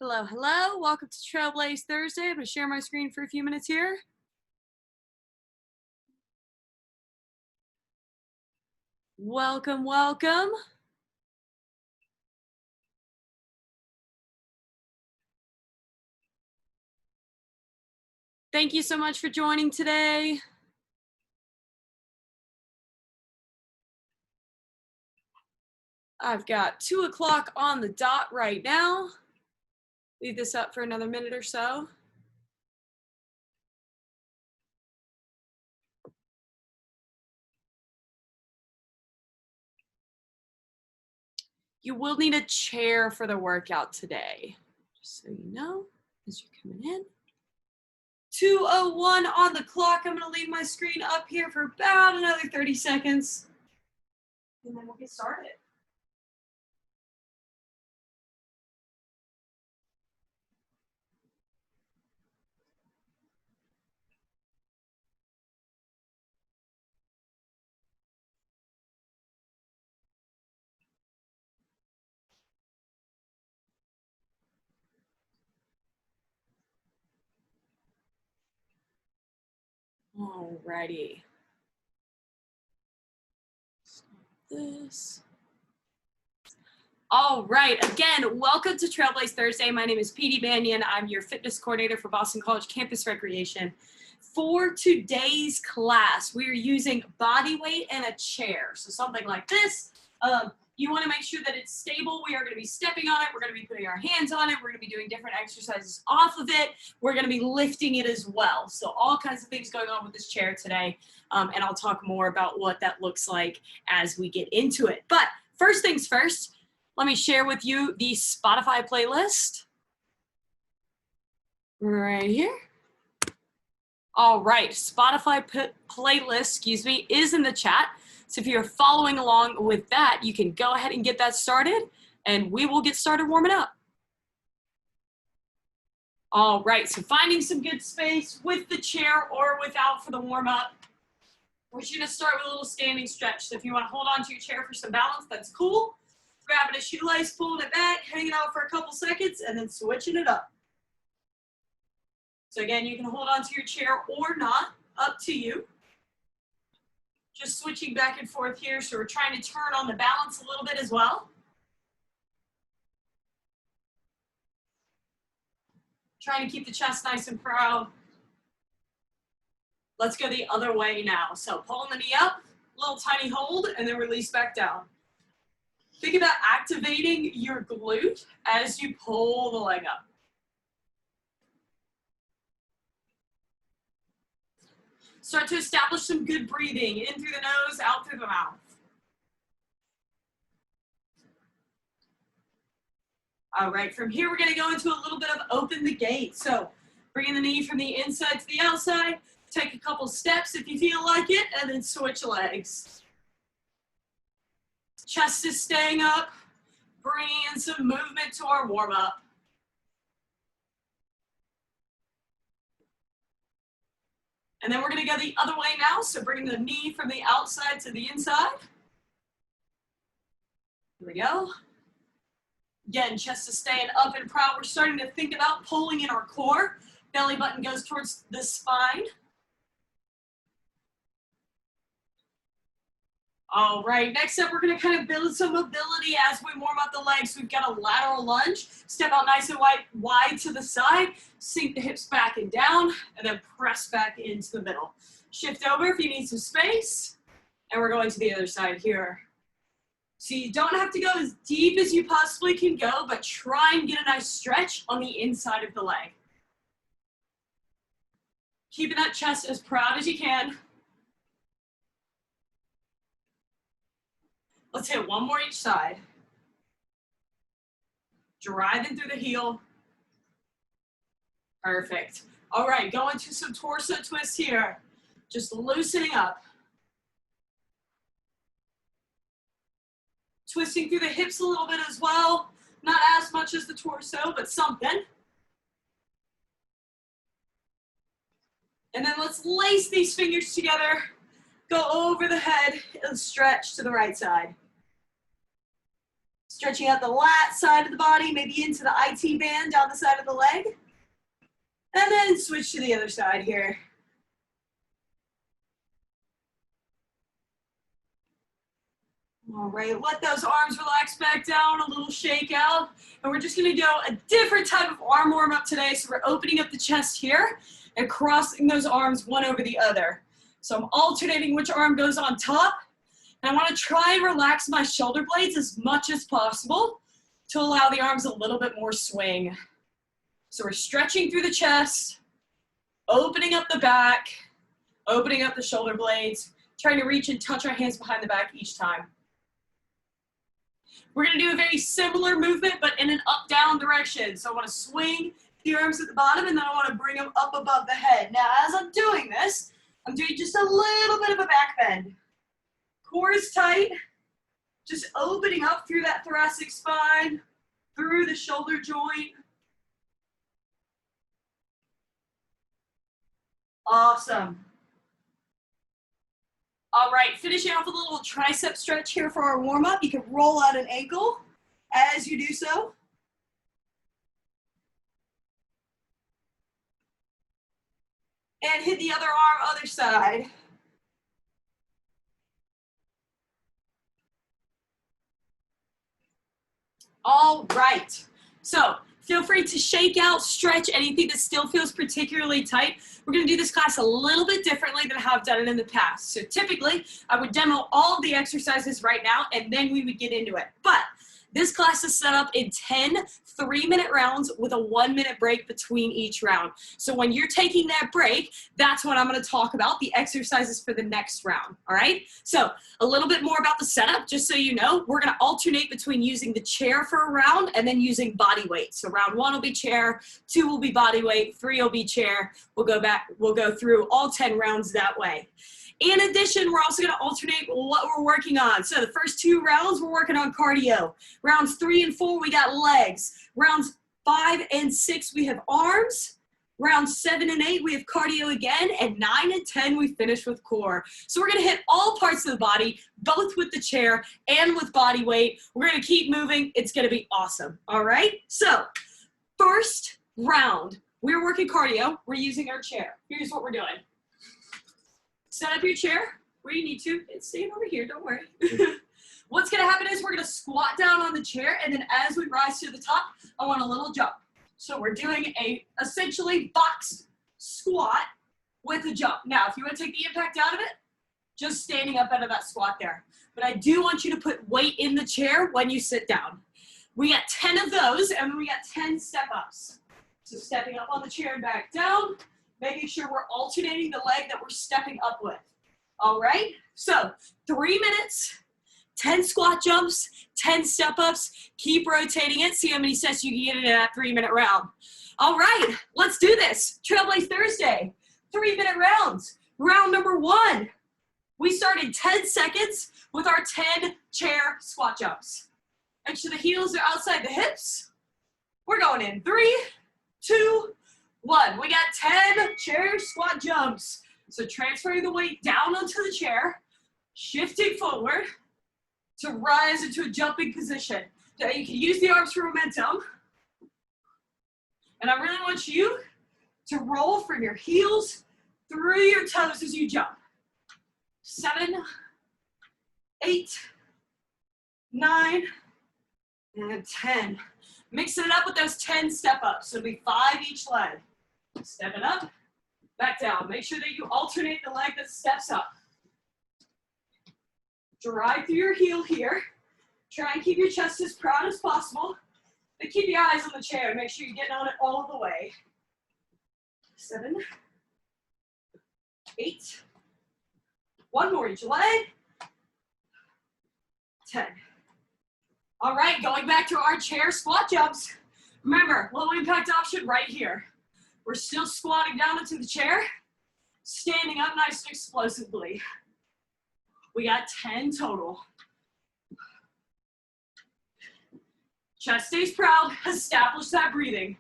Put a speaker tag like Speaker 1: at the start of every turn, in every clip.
Speaker 1: Hello, hello. Welcome to Trailblaze Thursday. I'm going to share my screen for a few minutes here. Welcome, welcome. Thank you so much for joining today. I've got 2 o'clock on the dot right now. Leave this up for another minute or so. You will need a chair for the workout today, just so you know as you're coming in. 2:01 on the clock. I'm going to leave my screen up here for about another 30 seconds, and then we'll get started. Alrighty. Stop this. All right, again, welcome to Trailblaze Thursday. My name is Petey Banyan. I'm your fitness coordinator for Boston College Campus Recreation. For today's class, we are using body weight and a chair. So something like this. You want to make sure that it's stable. We are going to be stepping on it. We're going to be putting our hands on it. We're going to be doing different exercises off of it. We're going to be lifting it as well. So all kinds of things going on with this chair today. And I'll talk more about what that looks like as we get into it. But first things first, let me share with you the Spotify playlist right here. All right, Spotify playlist, is in the chat. So if you're following along with that, you can go ahead and get that started, and we will get started warming up. All right, so finding some good space with the chair or without for the warm up. We're just gonna start with a little standing stretch. So if you wanna hold on to your chair for some balance, that's cool. Grabbing a shoelace, pulling it back, hanging out for a couple seconds, and then switching it up. So again, you can hold on to your chair or not, up to you. Just switching back and forth here. So we're trying to turn on the balance a little bit as well. Trying to keep the chest nice and proud. Let's go the other way now. So pulling the knee up, little tiny hold, and then release back down. Think about activating your glute as you pull the leg up. Start to establish some good breathing, in through the nose, out through the mouth. All right, from here we're gonna go into a little bit of open the gate. So bringing the knee from the inside to the outside, take a couple steps if you feel like it, and then switch legs. Chest is staying up, bringing in some movement to our warm up. And then we're gonna go the other way now. So bringing the knee from the outside to the inside. Here we go. Again, chest is staying up and proud. We're starting to think about pulling in our core. Belly button goes towards the spine. All right, next up, we're gonna kind of build some mobility as we warm up the legs. We've got a lateral lunge. Step out nice and wide to the side, sink the hips back and down, and then press back into the middle. Shift over if you need some space, and we're going to the other side here. So you don't have to go as deep as you possibly can go, but try and get a nice stretch on the inside of the leg. Keeping that chest as proud as you can. Let's hit one more each side. Driving through the heel. Perfect. All right, going to some torso twists here. Just loosening up. Twisting through the hips a little bit as well. Not as much as the torso, but something. And then let's lace these fingers together. Go over the head and stretch to the right side. Stretching out the lat side of the body, maybe into the IT band down the side of the leg. And then switch to the other side here. All right, let those arms relax back down, a little shake out. And we're just gonna do a different type of arm warm up today. So we're opening up the chest here and crossing those arms one over the other. So I'm alternating which arm goes on top. And I wanna try and relax my shoulder blades as much as possible to allow the arms a little bit more swing. So we're stretching through the chest, opening up the back, opening up the shoulder blades, trying to reach and touch our hands behind the back each time. We're gonna do a very similar movement, but in an up-down direction. So I wanna swing the arms at the bottom, and then I wanna bring them up above the head. Now, as I'm doing this, I'm doing just a little bit of a back bend. Core is tight, just opening up through that thoracic spine, through the shoulder joint. Awesome. All right, finishing off with a little tricep stretch here for our warm-up. You can roll out an ankle as you do so. And hit the other arm, other side. All right, so feel free to shake out, stretch anything that still feels particularly tight. We're gonna do this class a little bit differently than how I've done it in the past. So typically, I would demo all of the exercises right now, and then we would get into it. But this class is set up in 10 3-minute rounds with a 1-minute break between each round. So when you're taking that break, that's when I'm gonna talk about the exercises for the next round, all right? So a little bit more about the setup, just so you know, we're gonna alternate between using the chair for a round and then using body weight. So round 1 will be chair, 2 will be body weight, 3 will be chair. We'll go through all 10 rounds that way. In addition, we're also gonna alternate what we're working on. So the first 2 rounds, we're working on cardio. Rounds 3 and 4, we got legs. Rounds 5 and 6, we have arms. Rounds 7 and 8, we have cardio again. And 9 and 10, we finish with core. So we're gonna hit all parts of the body, both with the chair and with body weight. We're gonna keep moving. It's gonna be awesome, all right? So first round, we're working cardio. We're using our chair. Here's what we're doing. Set up your chair where you need to. It's staying over here, don't worry. What's gonna happen is we're gonna squat down on the chair, and then as we rise to the top, I want a little jump. So we're doing a essentially box squat with a jump. Now, if you wanna take the impact out of it, just standing up out of that squat there. But I do want you to put weight in the chair when you sit down. We got 10 of those, and then we got 10 step-ups. So stepping up on the chair and back down, making sure we're alternating the leg that we're stepping up with. All right, so 3 minutes, 10 squat jumps, 10 step-ups, keep rotating it, see how many sets you can get in that 3-minute round. All right, let's do this. Trailblaze Thursday, 3-minute rounds. Round number 1, we start in 10 seconds with our 10 chair squat jumps. Make sure the heels are outside the hips. We're going in 3, 2, 1. We got 10 chair squat jumps. So transferring the weight down onto the chair, shifting forward to rise into a jumping position. Now you can use the arms for momentum. And I really want you to roll from your heels through your toes as you jump. 7, 8, 9, and 10. Mixing it up with those 10 step-ups. So it'll be 5 each leg. Stepping up, back down. Make sure that you alternate the leg that steps up. Drive through your heel here. Try and keep your chest as proud as possible. But keep your eyes on the chair. Make sure you're getting on it all the way. 7, 8. 1 more each leg. 10. All right, going back to our chair squat jumps. Remember, low impact option right here. We're still squatting down into the chair, standing up nice and explosively. We got 10 total. Chest stays proud, establish that breathing.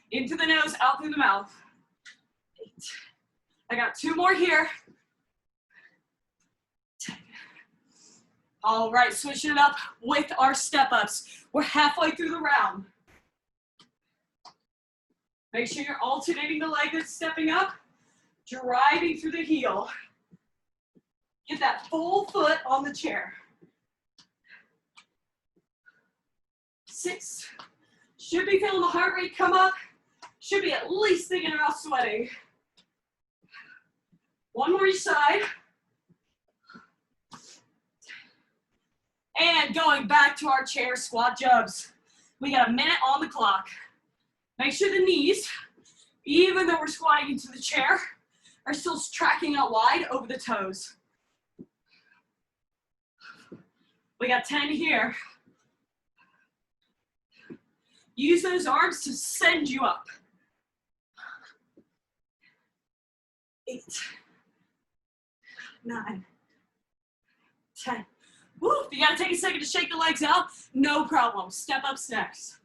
Speaker 1: Into the nose, out through the mouth. 8. I got 2 more here. 10. All right, switching it up with our step-ups. We're halfway through the round. Make sure you're alternating the leg that's stepping up, driving through the heel. Get that full foot on the chair. 6. Should be feeling the heart rate come up. Should be at least thinking about sweating. 1 more each side. And going back to our chair squat jumps. We got a minute on the clock. Make sure the knees, even though we're squatting into the chair, are still tracking out wide over the toes. We got 10 here. Use those arms to send you up. 8, 9, 10. Woo, if you gotta take a second to shake the legs out, no problem. Step ups next.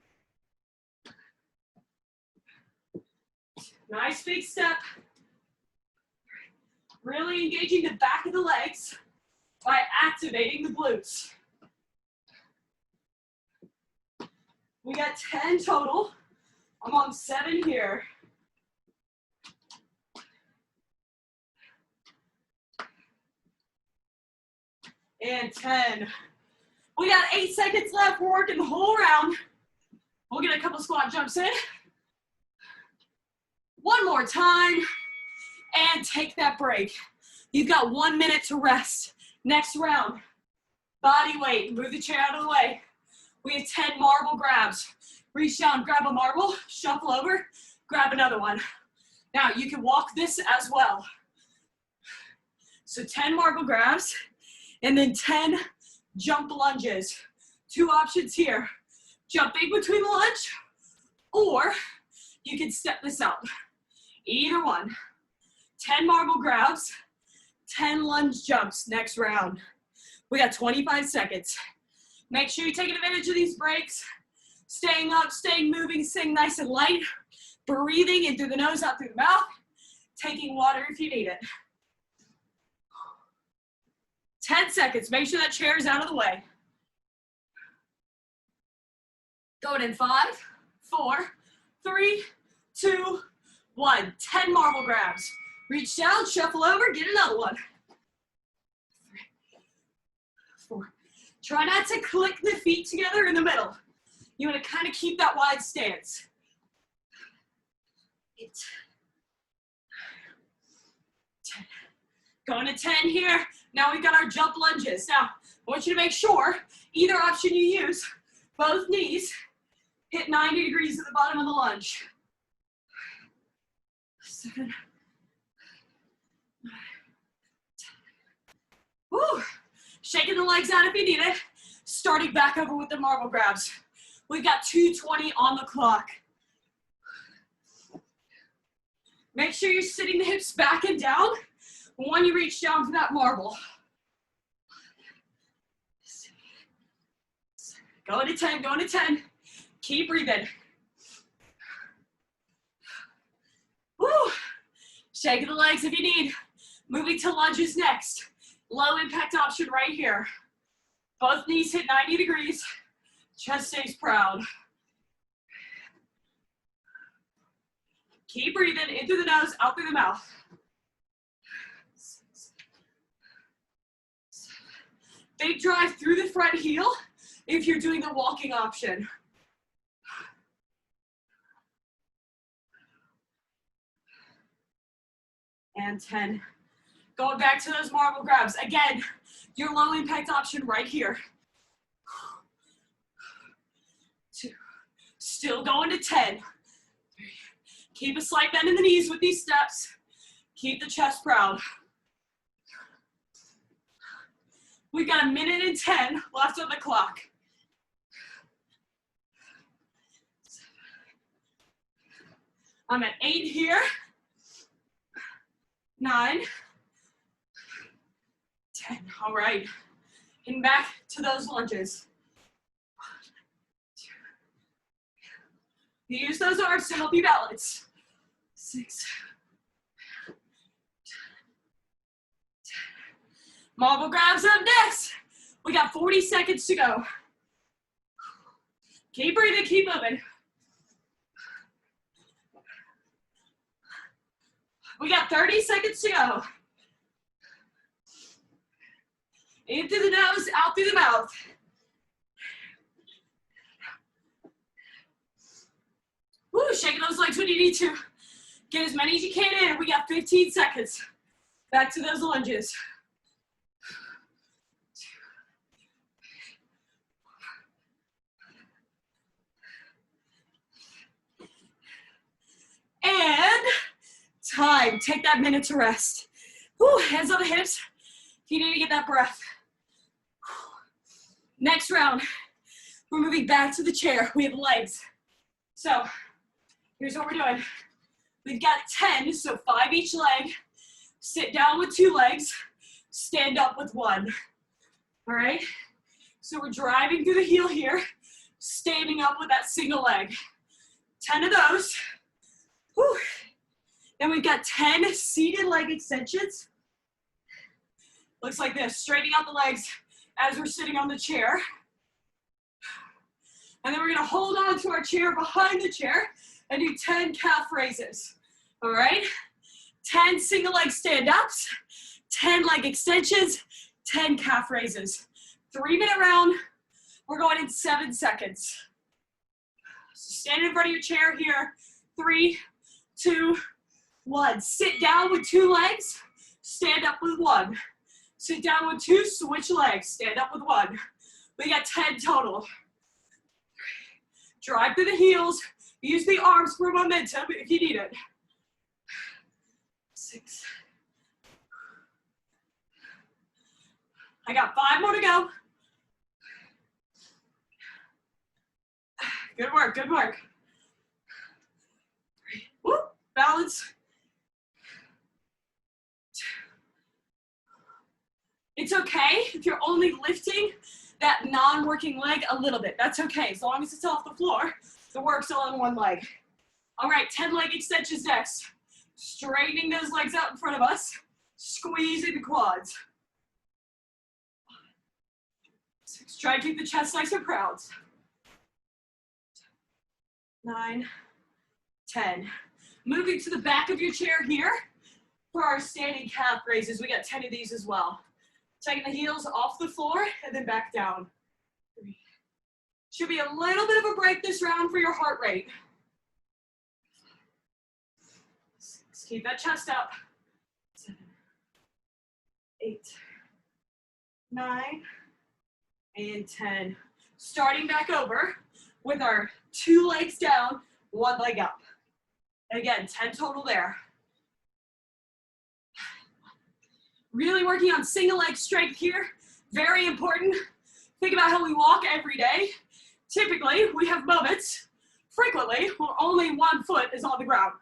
Speaker 1: Nice big step. Really engaging the back of the legs by activating the glutes. We got 10 total. I'm on 7 here. And 10. We got 8 seconds left. We're working the whole round. We'll get a couple squat jumps in. 1 more time. And take that break. You've got 1 minute to rest. Next round. Body weight. Move the chair out of the way. We have 10 marble grabs. Reach down, grab a marble, shuffle over, grab another one. Now you can walk this as well. So 10 marble grabs and then 10 jump lunges. 2 options here. Jumping between the lunge or you can step this out. Either one. 10 marble grabs, 10 lunge jumps next round. We got 25 seconds. Make sure you're taking advantage of these breaks. Staying up, staying moving, staying nice and light. Breathing in through the nose, out through the mouth. Taking water if you need it. 10 seconds. Make sure that chair is out of the way. Going in 5, 4, 3, 2, 1. 10 marble grabs. Reach down, shuffle over, get another one. 3, 4. Try not to click the feet together in the middle. You want to kind of keep that wide stance. 8, 10. Going to 10 here. Now we've got our jump lunges. Now, I want you to make sure, either option you use, both knees hit 90 degrees at the bottom of the lunge. 7, 9, 10. Woo! Shaking the legs out if you need it. Starting back over with the marble grabs. We've got 2:20 on the clock. Make sure you're sitting the hips back and down when you reach down for that marble. Going to 10, going to 10. Keep breathing. Woo! Shaking the legs if you need. Moving to lunges next. Low impact option right here. Both knees hit 90 degrees. Chest stays proud. Keep breathing in through the nose, out through the mouth. 6, 7. Big drive through the front heel if you're doing the walking option. And 10. Going back to those marble grabs. Again, your low impact option right here. 2. Still going to 10. 3. Keep a slight bend in the knees with these steps. Keep the chest proud. We've got 1 minute and 10 left on the clock. 7. I'm at 8 here. 9. 10. All right. And back to those lunges. 1, 2. You use those arms to help you balance. 6. 10. Marble grabs up next. We got 40 seconds to go. Keep breathing, keep moving. We got 30 seconds to go. In through the nose, out through the mouth. Woo, shaking those legs when you need to. Get as many as you can in. We got 15 seconds. Back to those lunges. And time. Take that minute to rest. Woo, hands on the hips if you need to get that breath. Next round, we're moving back to the chair. We have legs. So here's what we're doing. We've got 10, so 5 each leg. Sit down with 2 legs. Stand up with 1. All right? So we're driving through the heel here, standing up with that single leg. 10 of those. Whew. Then we've got 10 seated leg extensions. Looks like this, straightening out the legs as we're sitting on the chair. And then we're gonna hold on to our chair behind the chair and do 10 calf raises. All right? 10 single leg stand-ups, 10 leg extensions, 10 calf raises. 3-minute round. We're going in 7 seconds. So stand in front of your chair here. 3, 2, 1. Sit down with 2 legs. Stand up with 1. Sit down with 2. Switch legs. Stand up with 1. We got 10 total. Drive through the heels. Use the arms for momentum if you need it. 6. I got 5 more to go. Good work, good work. Woo, balance. It's okay if you're only lifting that non-working leg a little bit. That's okay, as long as it's off the floor. The work's all on 1 leg. All right, 10 leg extensions next. Straightening those legs out in front of us. Squeezing the quads. 6. Try to keep the chest nice and proud. 9, 10. Moving to the back of your chair here for our standing calf raises. We got 10 of these as well. Taking the heels off the floor and then back down. 3. Should be a little bit of a break this round for your heart rate. 6. Keep that chest up. 7, 8, 9, and 10. Starting back over with our 2 legs down, 1 leg up. Again, 10 total there. Really working on single leg strength here. Very important. Think about how we walk every day. Typically, we have moments, frequently, where only 1 foot is on the ground.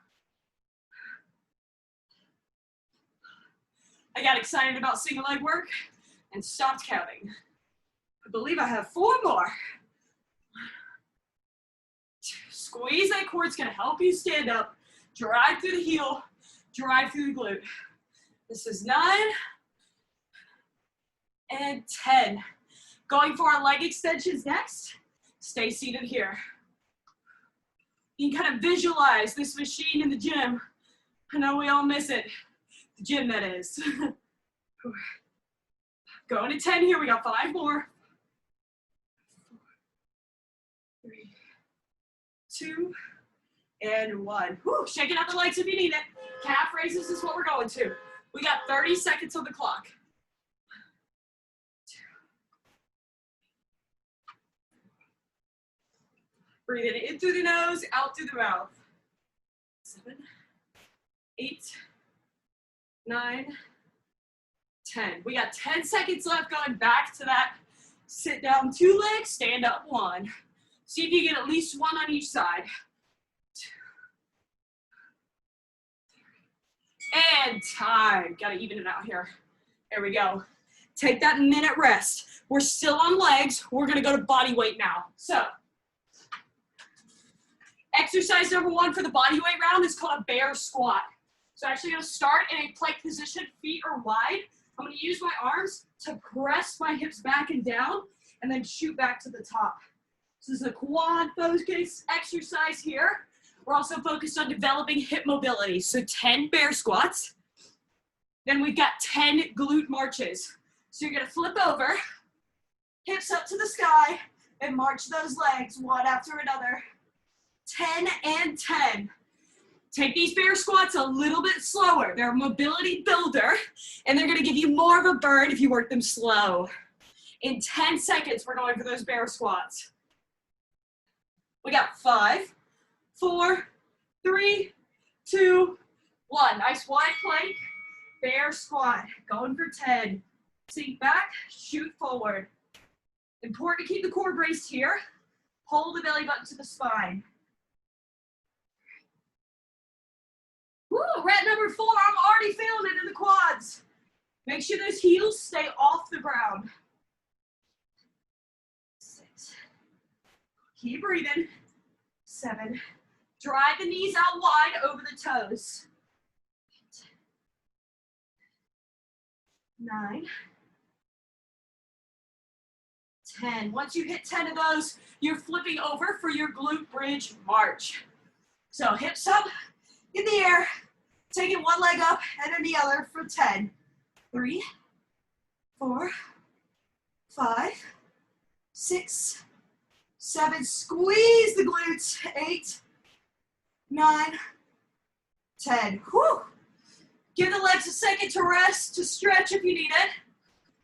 Speaker 1: I got excited about single leg work and stopped counting. I believe I have 4 more. Squeeze that core. It's going to help you stand up. Drive through the heel. Drive through the glute. This is 9 and 10. Going for our leg extensions next. Stay seated here. You can kind of visualize this machine in the gym. I know we all miss it. The gym, that is. Going to 10 here. We got 5 more. 4, 3, 2, and 1. Whew, shaking out the legs if you need it. Calf raises is what we're going to. We got 30 seconds on the clock. 2. Breathing in through the nose, out through the mouth. 7, 8, 9, 10. We got 10 seconds left going back to that. Sit down 2 legs, stand up 1. See if you get at least 1 on each side. 2, 3, and time. Gotta even it out here. There we go. Take that minute rest. We're still on legs. We're gonna go to body weight now. So, exercise number 1 for the body weight round is called a bear squat. So actually gonna start in a plank position, feet are wide. I'm gonna use my arms to press my hips back and down and then shoot back to the top. So this is a quad focus exercise here. We're also focused on developing hip mobility. So 10 bear squats. Then we've got 10 glute marches. So you're gonna flip over, hips up to the sky, and march those legs one after another. 10 and 10. Take these bear squats a little bit slower. They're a mobility builder, and they're gonna give you more of a burn if you work them slow. In 10 seconds, we're going for those bear squats. We got 5, 4, 3, 2, 1. Nice wide plank, bear squat. Going for 10. Sink back, shoot forward. Important to keep the core braced here. Hold the belly button to the spine. Woo, rep number 4, I'm already feeling it in the quads. Make sure those heels stay off the ground. 6. Keep breathing. 7. Drive the knees out wide over the toes. 8. 9. 10. Once you hit 10 of those, you're flipping over for your glute bridge march. So hips up in the air, taking one leg up and then the other for 10. 3, 4, 5, 6, 7. Squeeze the glutes. 8, 9, 10. Whew. Give the legs a second to rest, to stretch if you need it.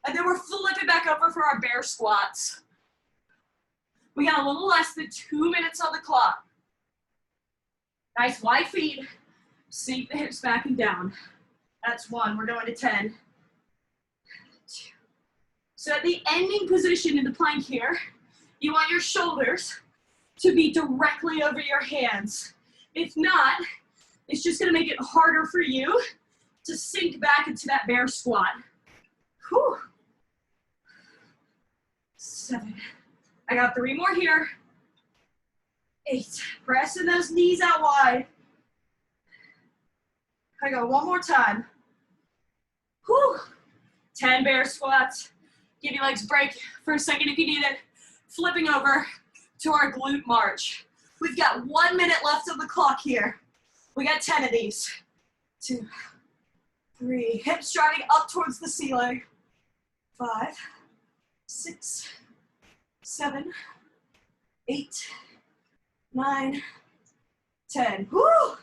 Speaker 1: And then we're flipping back over for our bear squats. We got a little less than 2 minutes on the clock. Nice wide feet. Sink the hips back and down. That's 1. We're going to 10. 2. So at the ending position in the plank here, you want your shoulders to be directly over your hands. If not, it's just going to make it harder for you to sink back into that bear squat. Whew. 7. I got 3 more here. 8. Pressing those knees out wide. I got 1 more time. Whew. 10 bear squats. Give your legs a break for a second if you need it. Flipping over to our glute march. We've got 1 minute left on the clock here. We got 10 of these. 2, 3. Hips driving up towards the ceiling. 5, 6, 7, 8, 9, 10. Woo!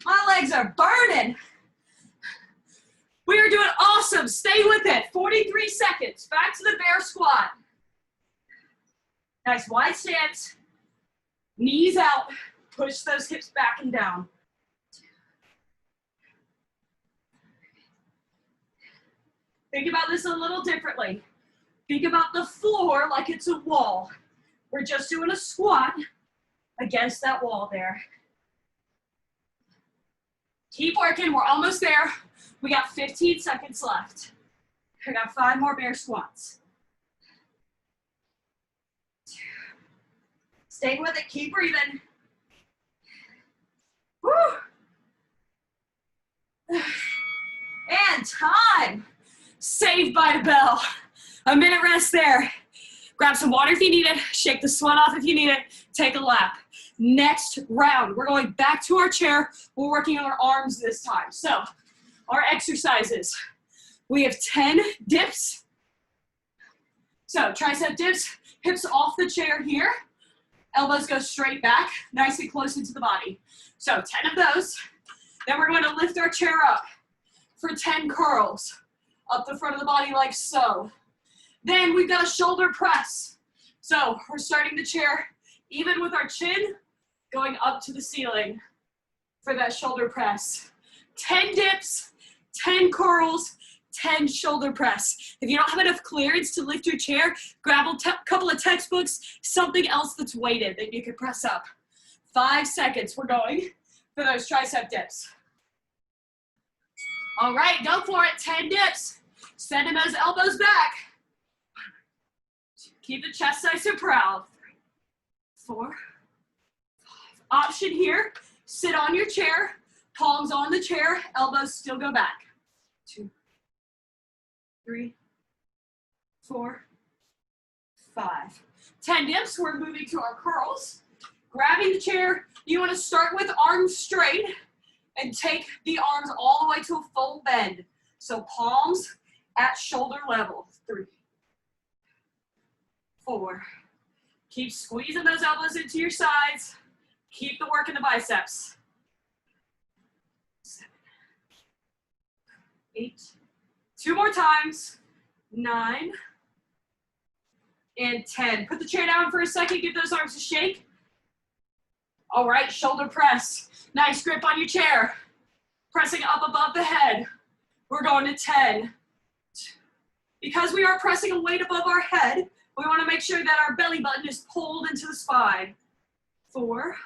Speaker 1: My legs are burning. We are doing awesome. Stay with it. 43 seconds. Back to the bear squat. Nice wide stance. Knees out. Push those hips back and down. Think about this a little differently. Think about the floor like it's a wall. We're just doing a squat against that wall there. Keep working, we're almost there. We got 15 seconds left. I got 5 more bear squats. Stay with it, keep breathing. Woo! And time. Saved by the bell. A minute rest there. Grab some water if you need it. Shake the sweat off if you need it. Take a lap. Next round, we're going back to our chair. We're working on our arms this time. So, our exercises. We have 10 dips. So, tricep dips, hips off the chair here. Elbows go straight back, nice and close into the body. So, 10 of those. Then we're going to lift our chair up for 10 curls. Up the front of the body like so. Then we've got a shoulder press. So we're starting the chair even with our chin going up to the ceiling for that shoulder press. 10 dips, 10 curls, 10 shoulder press. If you don't have enough clearance to lift your chair, grab a couple of textbooks, something else that's weighted that you can press up. 5 seconds, we're going for those tricep dips. All right, go for it, 10 dips. Sending those elbows back. Keep the chest nice and proud. 3, 4, 5. Option here, sit on your chair, palms on the chair, elbows still go back. 2, 3, 4, 5. 10 dips. We're moving to our curls. Grabbing the chair. You want to start with arms straight and take the arms all the way to a full bend. So palms at shoulder level. 3, 4. Keep squeezing those elbows into your sides. Keep the work in the biceps. 7, 8. 2 more times. 9 and 10. Put the chair down for a second. Give those arms a shake. All right, shoulder press. Nice grip on your chair. Pressing up above the head. We're going to 10. Because we are pressing a weight above our head, we want to make sure that our belly button is pulled into the spine. 4,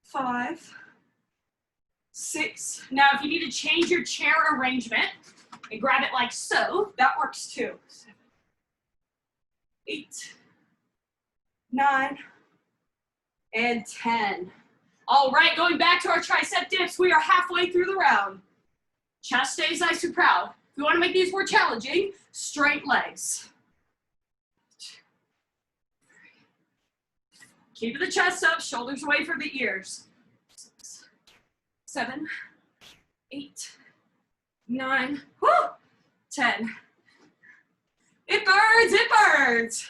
Speaker 1: 5, 6. Now, if you need to change your chair arrangement and grab it like so, that works too. 7, 8, 9, and 10. All right, going back to our tricep dips, we are halfway through the round. Chest stays nice and proud. If you want to make these more challenging, straight legs. Keep the chest up, shoulders away from the ears. 6, 7, 8, 9, 10. It burns, it burns.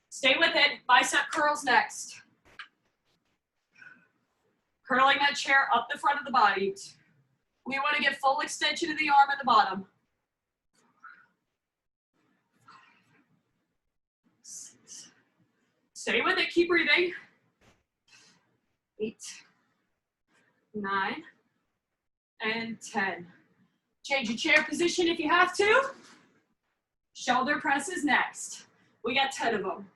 Speaker 1: Stay with it. Bicep curls next. Curling that chair up the front of the body. We want to get full extension of the arm at the bottom. 6. Stay with it, keep breathing. 8, 9, and 10. Change your chair position if you have to. Shoulder presses next. We got 10 of them.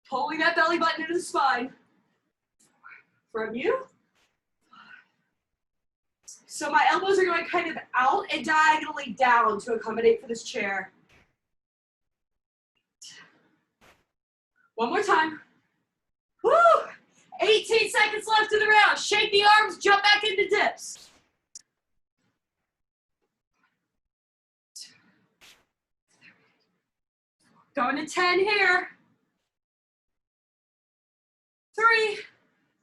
Speaker 1: Pulling that belly button into the spine. From you. So my elbows are going kind of out and diagonally down to accommodate for this chair. One more time. Woo! 18 seconds left in the round. Shake the arms, jump back into dips. Going to 10 here. 3,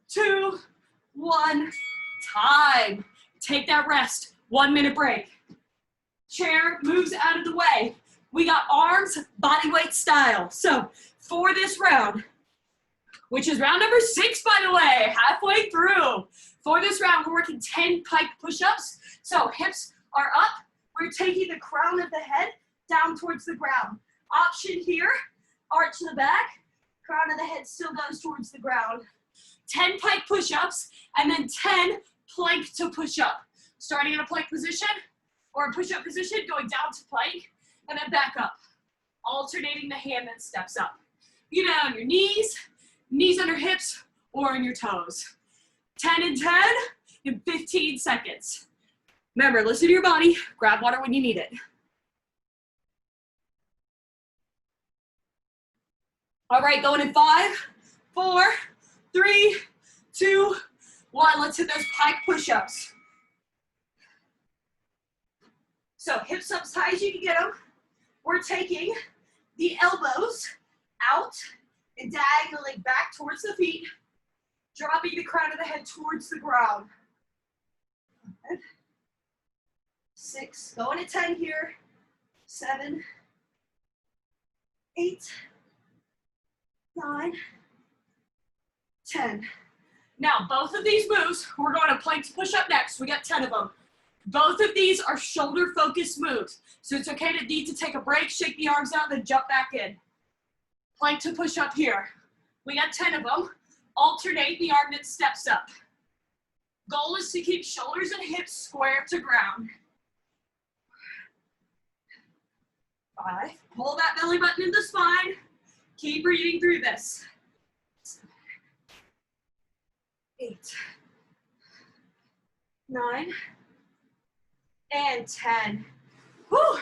Speaker 1: 2, 1, time. Take that rest. 1 minute break. Chair moves out of the way. We got arms, body weight style. So for this round, which is round number 6, by the way, halfway through. For this round, we're working 10 pike push-ups. So hips are up. We're taking the crown of the head down towards the ground. Option here, arch in the back. Crown of the head still goes towards the ground. 10 pike push-ups, and then 10 plank to push-up. Starting in a plank position, or a push-up position, going down to plank, and then back up. Alternating the hand that steps up. You get down on your knees, knees under hips, or on your toes. 10 and 10 in 15 seconds. Remember, listen to your body, grab water when you need it. All right, going in 5, 4, 3, 2, 1. Let's hit those pike push-ups. So hips up as high as you can get them. We're taking the elbows out and diagonally back towards the feet, dropping the crown of the head towards the ground. 5, 6, going to 10 here. 7, 8, 9, 10. Now, both of these moves, we're going to plank to push up next. We got 10 of them. Both of these are shoulder-focused moves. So it's okay to need to take a break, shake the arms out, then jump back in. Plank to push up here. We got 10 of them. Alternate the arm that steps up. Goal is to keep shoulders and hips square to ground. 5, pull that belly button in the spine. Keep breathing through this. 7, 8, 9, and 10. Whew.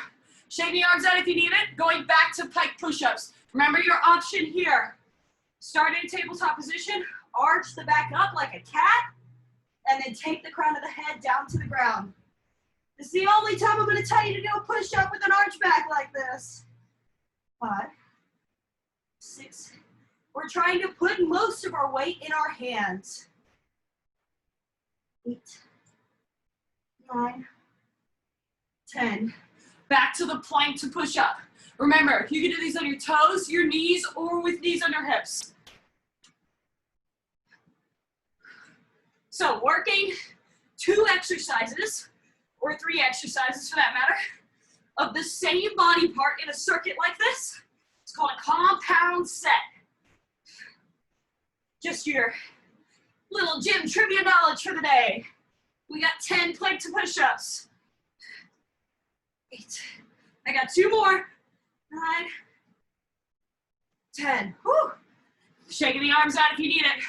Speaker 1: Shake the arms out if you need it. Going back to pike push-ups. Remember your option here. Start in tabletop position, arch the back up like a cat, and then take the crown of the head down to the ground. This is the only time I'm going to tell you to do a push-up with an arch back like this. 5, 6. We're trying to put most of our weight in our hands. 8, 9, 10. Back to the plank to push up. Remember, you can do these on your toes, your knees, or with knees on your hips. So working 2 exercises, or 3 exercises for that matter, of the same body part in a circuit like this. It's called a compound set. Just your little gym trivia knowledge for the day. We got 10 plank to push-ups. 8. I got 2 more. 9, 10. Whew. Shaking the arms out if you need it.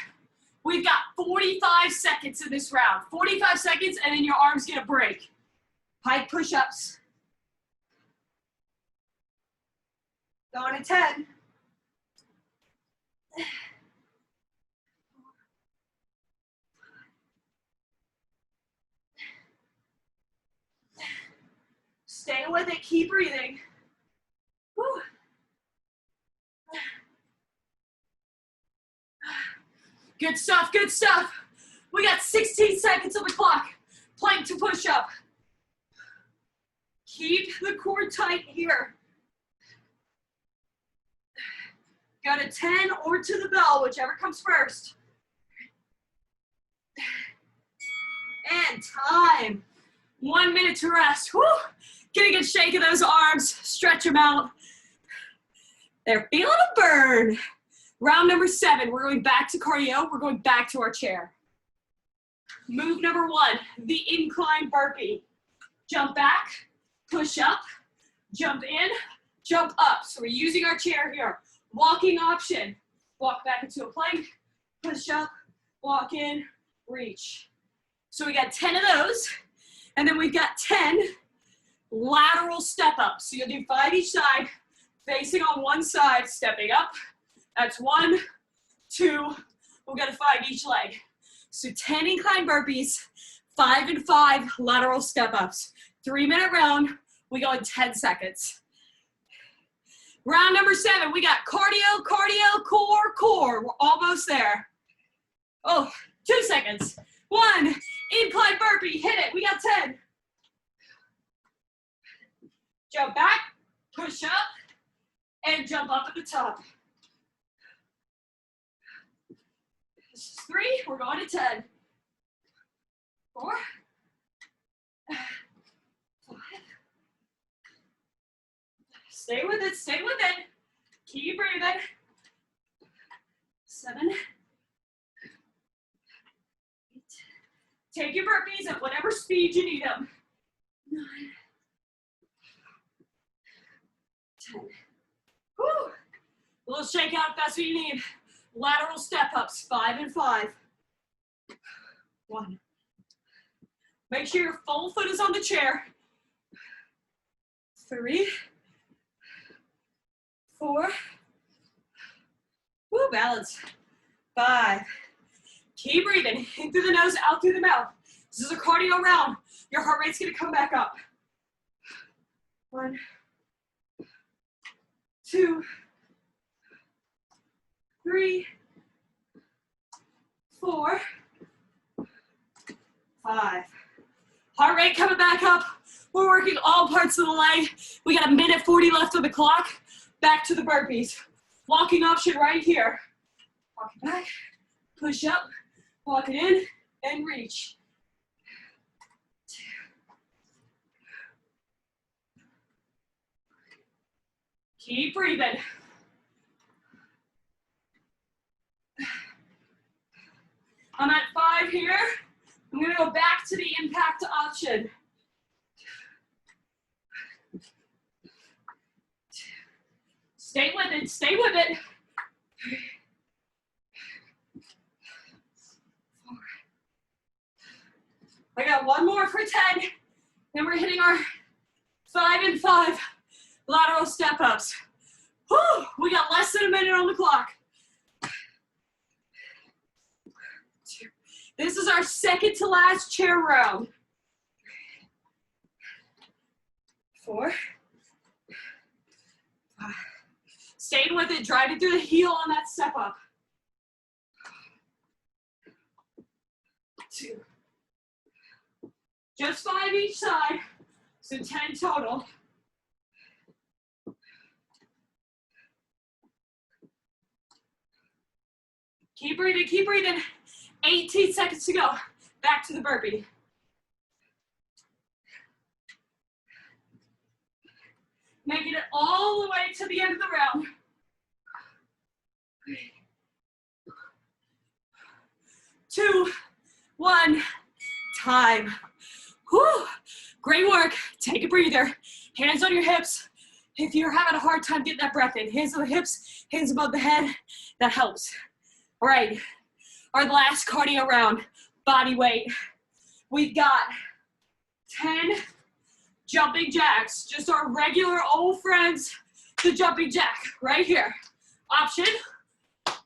Speaker 1: We've got 45 seconds in this round. 45 seconds, and then your arms get a break. Pike push-ups. Going to 10. 4. Stay with it, keep breathing. Whew. Good stuff, good stuff. We got 16 seconds on the clock. Plank to push up. Keep the core tight here. Go to 10 or to the bell, whichever comes first. And time. 1 minute to rest. Whew. Get a good shake of those arms. Stretch them out. They're feeling a burn. Round number 7, we're going back to cardio. We're going back to our chair. Move number 1, the incline burpee. Jump back, push up, jump in, jump up. So we're using our chair here. Walking option. Walk back into a plank, push up, walk in, reach. So we got 10 of those, and then we've got 10 lateral step ups. So you'll do 5 each side, facing on one side, stepping up. That's 1, 2, we'll get a 5 each leg. So 10 incline burpees, 5 and 5 lateral step-ups. 3-minute round, we go in 10 seconds. Round number 7, we got cardio, cardio, core, core. We're almost there. Oh, 2 seconds. 1, incline burpee, hit it, we got 10. Jump back, push up, and jump up at the top. This is 3, we're going to 10. 4, 5. Stay with it, stay with it. Keep breathing. 7, 8. Take your burpees at whatever speed you need them. 9, 10. Whew. A little shake out if that's what you need. Lateral step-ups, 5 and 5. 1. Make sure your full foot is on the chair. 3, 4. Woo, balance. 5. Keep breathing. In through the nose, out through the mouth. This is a cardio round. Your heart rate's gonna come back up. 1, 2, 3, 4, 5. Heart rate coming back up. We're working all parts of the leg. We got 1:40 left on the clock. Back to the burpees. Walking option right here. Walk it back, push up, walk it in, and reach. 2. Keep breathing. I'm at 5 here. I'm gonna go back to the impact option. Stay with it, stay with it. 3, 4. I got 1 more for 10. Then we're hitting our 5 and 5 lateral step-ups. Whew, we got less than a minute on the clock. 2. This is our second to last chair round. 4, 5. Staying with it, driving through the heel on that step up. 2. Just 5 each side, so 10 total. Keep breathing, keep breathing. 18 seconds to go. Back to the burpee. Making it all the way to the end of the round. 3, 2, 1, time. Whew. Great work. Take a breather. Hands on your hips. If you're having a hard time getting that breath in, hands on the hips, hands above the head. That helps. All right. Our last cardio round, body weight. We've got 10 jumping jacks, just our regular old friends, the jumping jack, right here. Option,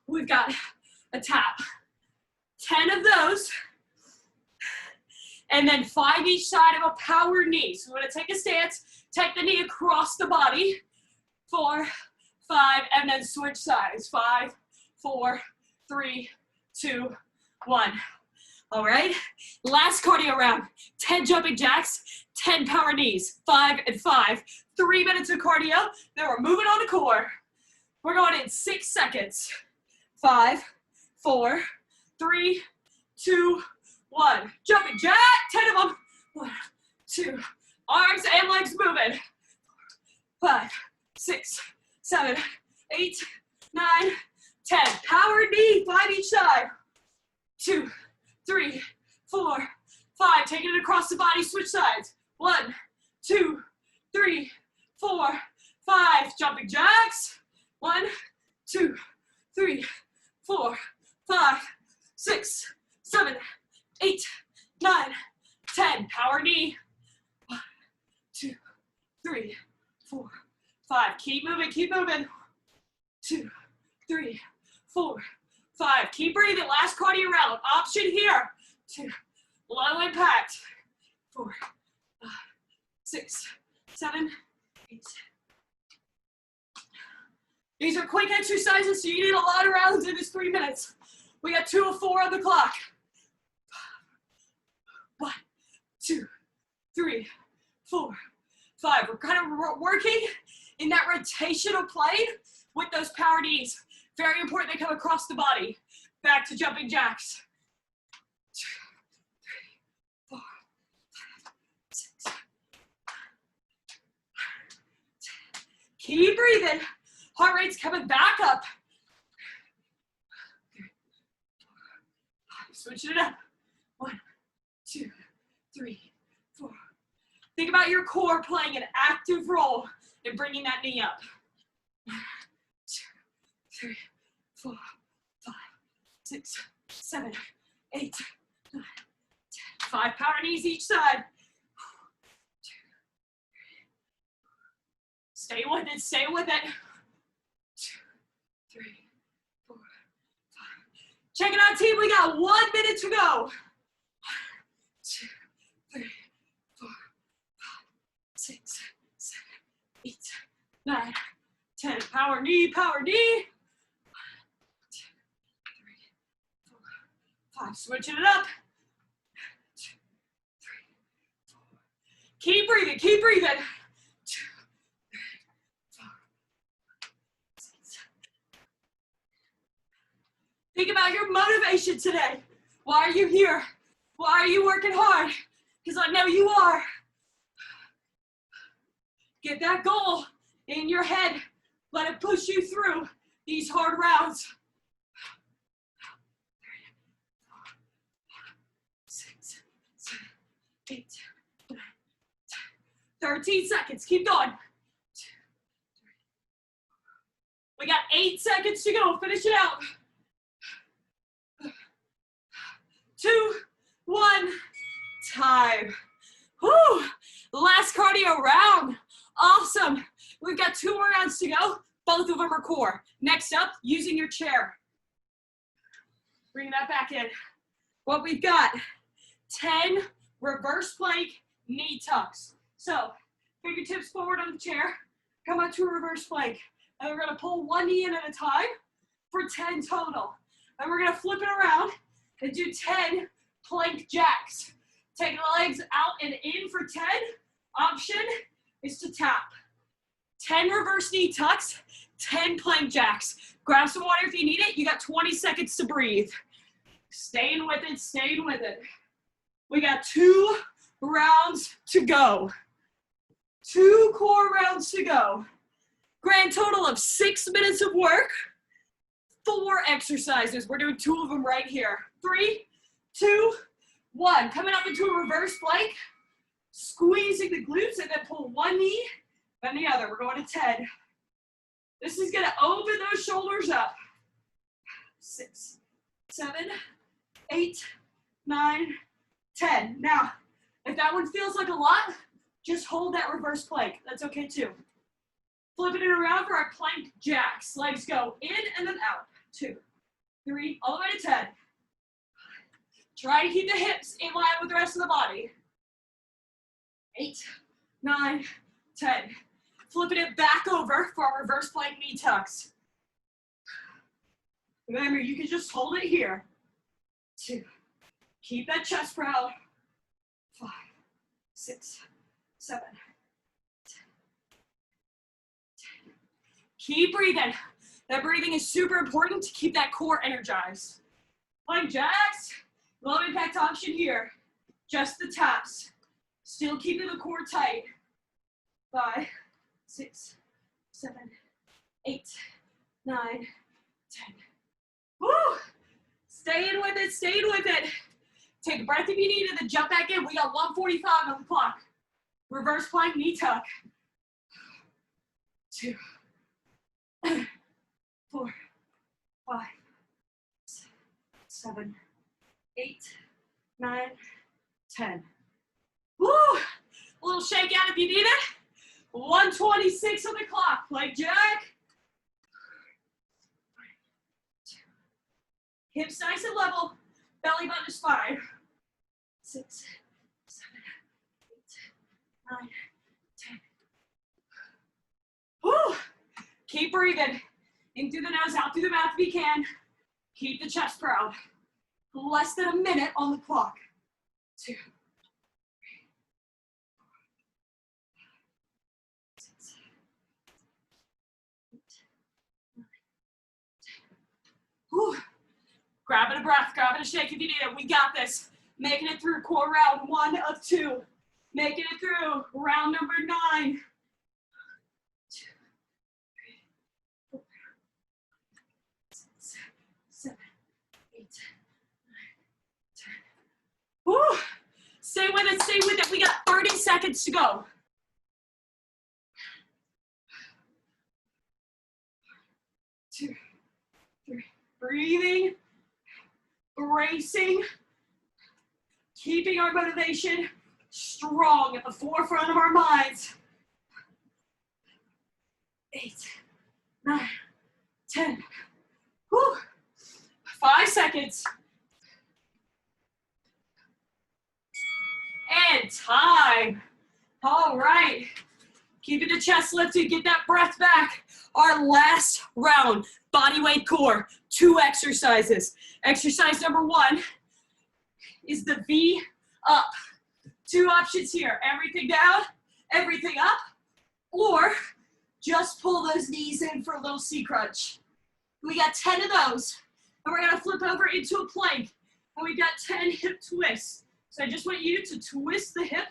Speaker 1: we've got a tap. 10 of those, and then 5 each side of a power knee. So we're gonna take a stance, take the knee across the body, 4, 5, and then switch sides, 5, 4, 3, 2, 1. All right, last cardio round, 10 jumping jacks, 10 power knees, 5 and 5, 3 minutes of cardio, then we're moving on to core. We're going in 6 seconds. 5, 4, 3, 2, 1. Jumping jack, 10 of them. 1, 2, arms and legs moving. 5, 6, 7, 8, 9, 10. Power knee, 5 each side. 2, 3, 4, 5. Taking it across the body, switch sides. 1, 2, 3, 4, 5. Jumping jacks. 1, 2, 3, 4, 5, 6, 7, 8, 9, 10. Power knee. 1, 2, 3, 4, 5. Keep moving, keep moving. 2, 3, 4, 5. Keep breathing. Last cardio round. Option here. 2. Low impact. 4, 5, 6, 7, 8. These are quick exercises, so you need a lot of rounds in this 3 minutes. We got 2 of 4 on the clock. 1, 2, 3, 4, 5. We're kind of working in that rotational plane with those power knees. Very important they come across the body. Back to jumping jacks. 2, 3, 4, 5, 6, 7, 10. Keep breathing. Heart rate's coming back up. 3, 4, 5. Switching it up. 1, 2, 3, 4. Think about your core playing an active role in bringing that knee up. 1, 2, 3, 4, 5, 6, 7, 8, 9, 10. 5 power knees each side. 2, 3. Stay with it, stay with it. 2, 3, 4, 5. Check it out, team. We got 1 minute to go. 1, 2, 3, 4, 5, 6, 7, 8, 9, 10. Power knee, power knee. 1, 2, 3, 4, 5. Switching it up. 2, 3, 4. Keep breathing, keep breathing. 2, 3, 4, 6. Think about your motivation today. Why are you here? Why are you working hard? Because I know you are. Get that goal in your head. Let it push you through these hard rounds. 3, 4, 5, 6, 7, 8, 9, 10. 13 seconds. Keep going. 2, 3, 4. We got 8 seconds to go. Finish it out. 2, 1, time. Whew. Last cardio round. Awesome. We've got 2 more rounds to go. Both of them are core. Next up, using your chair. Bring that back in. What we've got, 10 reverse plank knee tucks. So Fingertips forward on the chair. Come up to a reverse plank. And we're gonna pull one knee in at a time for 10 total. Then we're gonna flip it around and do 10 plank jacks. Take the legs out and in for 10. Option is to tap. 10 reverse knee tucks, 10 plank jacks. Grab some water if you need it. You got 20 seconds to breathe. Staying with it, staying with it. We got 2 rounds to go. 2 core rounds to go. Grand total of 6 minutes of work. 4 exercises. We're doing 2 of them right here. 3, 2, 1. Coming up into a reverse plank. Squeezing the glutes and then pull one knee, then the other. We're going to 10. This is gonna open those shoulders up. 6, 7, 8, 9, 10. Now, if that one feels like a lot, just hold that reverse plank. That's okay too. Flipping it around for our plank jacks. Legs go in and then out. 2, 3, all the way to 10. Try to keep the hips in line with the rest of the body. 8, 9, 10. Flipping it back over for our reverse plank knee tucks. Remember, you can just hold it here. 2. Keep that chest proud. 5, 6, 7, 10. Keep breathing. That breathing is super important to keep that core energized. Plank jacks, low impact option here. Just the taps. Still keeping the core tight. 5, 6, 7, 8, 9, 10. Woo! Staying with it, staying with it. Take a breath if you need it, then jump back in. We got 1:45 on the clock. Reverse plank knee tuck. 2, 4, 5, 7, 8, 9, 10. Woo! A little shake out if you need it. 1:26 on the clock. Plank jack. Hips nice and level. Belly button is fine. 6, 7, 8, 9, 10. Woo! Keep breathing. In through the nose, out through the mouth if you can. Keep the chest proud. Less than a minute on the clock. 2, 3, 4, 6, 8, 9, 10. Whew. Grabbing a breath, grabbing a shake if you need it. We got this. Making it through core round 1 of 2. Making it through round number 9. 2, 3, 4, 6, 7, 8, 9, 10. Woo! Stay with it, stay with it. We got 30 seconds to go. 2, 3. Breathing. Bracing. Keeping our motivation strong at the forefront of our minds. 8, 9, 10. Whew. 5 seconds. And time. All right. Keeping the chest lifted, get that breath back. Our last round, body weight core, 2 exercises. Exercise number 1 is the V up. 2 options here, everything down, everything up, or just pull those knees in for a little C crunch. We got 10 of those, and we're gonna flip over into a plank, and we've got 10 hip twists. So I just want you to twist the hip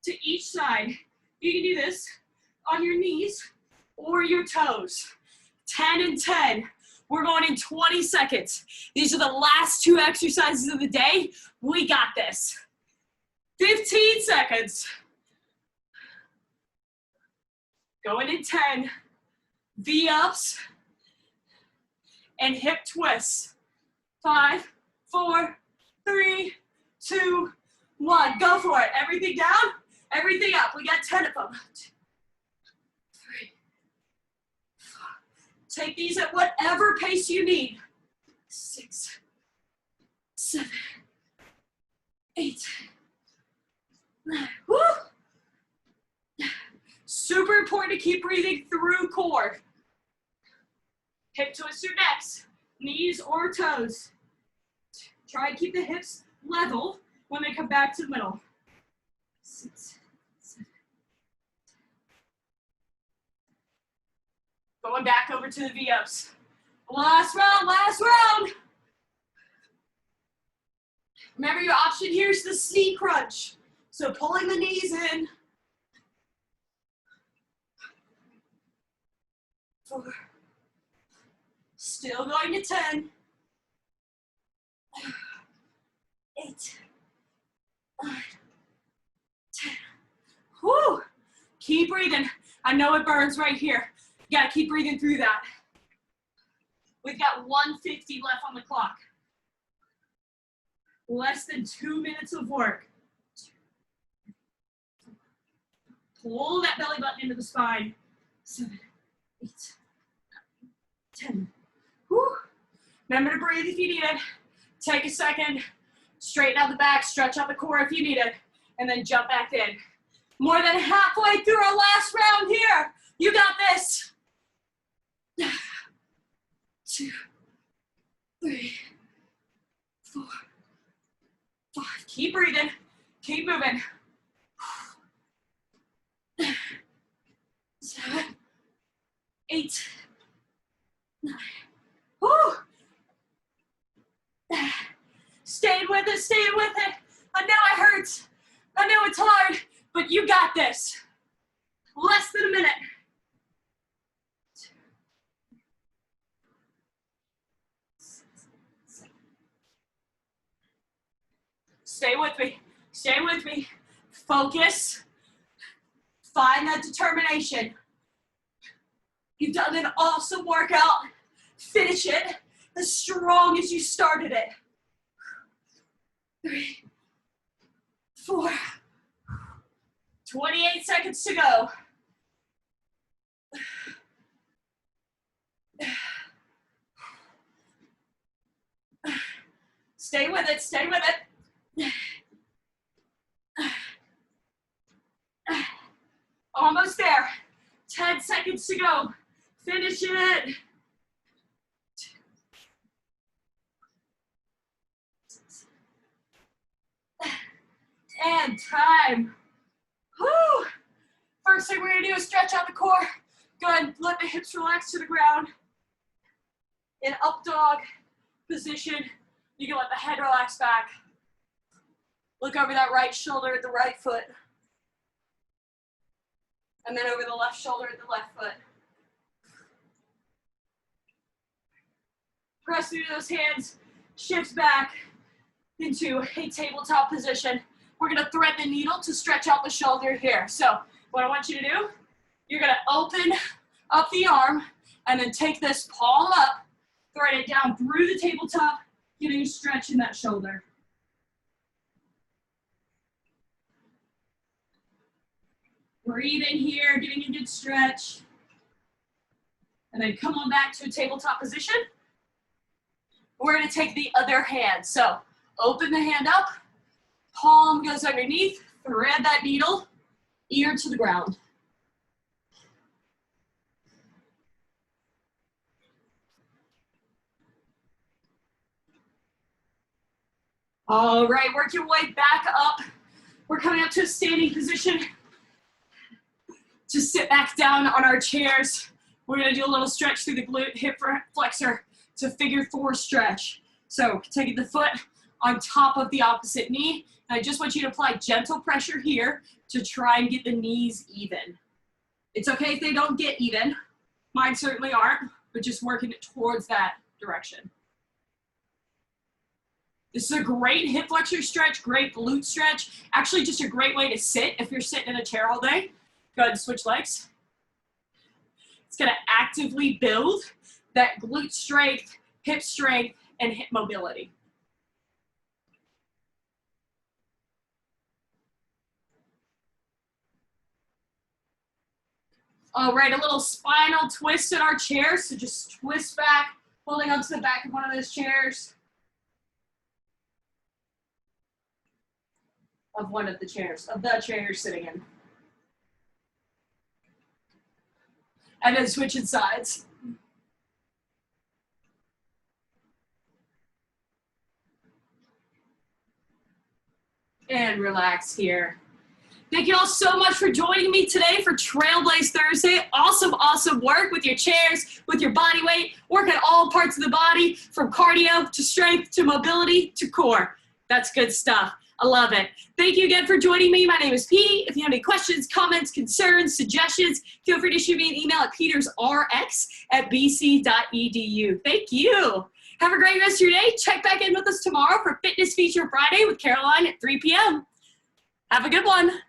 Speaker 1: to each side. You can do this on your knees or your toes. 10 and 10. We're going in 20 seconds. These are the last 2 exercises of the day. We got this. 15 seconds. Going in 10. V-ups and hip twists. 5, 4, 3, 2, 1. Go for it. Everything down, everything up. We got 10 of them. 2, 3, 4. Take these at whatever pace you need. 6, 7, 8, 9. Woo! Super important to keep breathing through core. Hip twister next, knees or toes. Try and keep the hips level when they come back to the middle. 6, 7. Going back over to the VOs. Last round, last round. Remember, your option here is the knee crunch. So pulling the knees in. 4. Still going to 10. 8. 9. 10. Whew. Keep breathing. I know it burns right here. You gotta keep breathing through that. We've got 150 left on the clock. Less than 2 minutes of work. Pull that belly button into the spine. 7, 8, 9, 10. Whew. Remember to breathe if you need it. Take a second. Straighten out the back, stretch out the core if you need it, and then jump back in. More than halfway through our last round here. You got this. 2, 3, 4, 5. Keep breathing. Keep moving. 7, 8, 9. Woo! Staying with it, staying with it. I know it hurts. I know it's hard, but you got this. Less than a minute. Stay with me. Stay with me. Focus. Find that determination. You've done an awesome workout. Finish it as strong as you started it. 3, 4. 28 seconds to go. Stay with it, stay with it. Almost there. 10 seconds to go. Finish it. And time. Whew. First thing we're gonna do is stretch out the core. Go ahead and let the hips relax to the ground. In up dog position, you can let the head relax back. Look over that right shoulder at the right foot. And then over the left shoulder at the left foot. Press through those hands, shift back into a tabletop position. We're gonna thread the needle to stretch out the shoulder here. So what I want you to do, you're gonna open up the arm and then take this palm up, thread it down through the tabletop, getting a stretch in that shoulder. Breathe in here, getting a good stretch. And then come on back to a tabletop position. We're gonna take the other hand. So open the hand up, palm goes underneath, thread that needle, ear to the ground. All right, work your way back up. We're coming up to a standing position. Just sit back down on our chairs. We're gonna do a little stretch through the glute hip flexor to figure 4 stretch. So taking the foot on top of the opposite knee. And I just want you to apply gentle pressure here to try and get the knees even. It's okay if they don't get even. Mine certainly aren't, but just working towards that direction. This is a great hip flexor stretch, great glute stretch. Actually just a great way to sit if you're sitting in a chair all day. Go ahead and switch legs. It's gonna actively build that glute strength, hip strength, and hip mobility. All right, a little spinal twist in our chair. So just twist back, holding onto the back of one of those chairs. Of the chair you're sitting in. And then switching sides. And relax here. Thank you all so much for joining me today for Trailblaze Thursday. Awesome, awesome work with your chairs, with your body weight, working all parts of the body, from cardio to strength to mobility to core. That's good stuff. I love it. Thank you again for joining me. My name is Petey. If you have any questions, comments, concerns, suggestions, feel free to shoot me an email at petersrx@bc.edu. Thank you. Have a great rest of your day. Check back in with us tomorrow for Fitness Feature Friday with Caroline at 3 p.m. Have a good one.